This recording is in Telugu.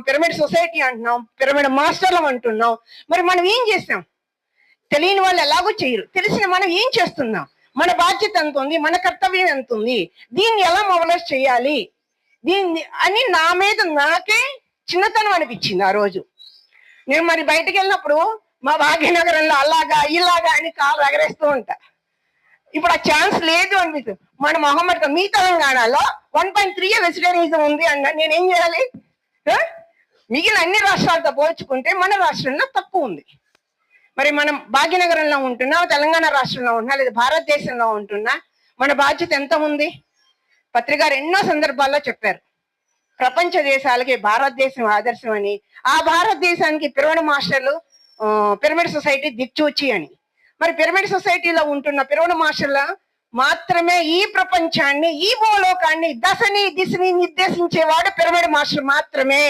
పిరమిడ్ సొసైటీ అంటున్నాం, పిరమిడ్ మాస్టర్లం అంటున్నాం. మరి మనం ఏం చేస్తాం? తెలియని వాళ్ళు ఎలాగో చేయరు, తెలిసిన మనం ఏం చేస్తున్నాం? మన బాధ్యత ఎంత ఉంది, మన కర్తవ్యం ఎంత ఉంది, దీన్ని ఎలా మొబలైజ్ చేయాలి దీన్ని అని నా మీద నాకే చిన్నతనం అనిపించింది ఆ రోజు. నేను మరి బయటకు వెళ్ళినప్పుడు మా భాగ్యనగరంలో అలాగా ఇలాగా అని కాలు ఎగరేస్తూ ఉంటా. ఇప్పుడు ఆ ఛాన్స్ లేదు అనిపిస్తుంది. మన మొహమ్మద్ మీ తెలంగాణలో 1.3 వెజిటేరియనిజం ఉంది అన్న నేనేం చేయాలి? మిగిలిన అన్ని రాష్ట్రాలతో పోల్చుకుంటే మన రాష్ట్రంలో తక్కువ ఉంది. మరి మనం భాగ్యనగరంలో ఉంటున్నా, తెలంగాణ రాష్ట్రంలో ఉంటున్నా, లేదా భారతదేశంలో ఉంటున్నా, మన బాధ్యత ఎంత ఉంది? పత్రికారు ఎన్నో సందర్భాల్లో చెప్పారు, ప్రపంచ దేశాలకి భారతదేశం ఆదర్శం అని. ఆ భారతదేశానికి పిరమిడ్ మాస్టర్లు, పిరమిడ్ సొసైటీ దిక్చూచి అని. మరి పిరమిడ్ సొసైటీలో ఉంటున్న పిరమిడ్ మాస్టర్ల మాత్రమే ఈ ప్రపంచాన్ని, ఈ భూలోకాన్ని దిశని నిర్దేశించేవాడు పిరమిడ్ మాస్టర్ మాత్రమే.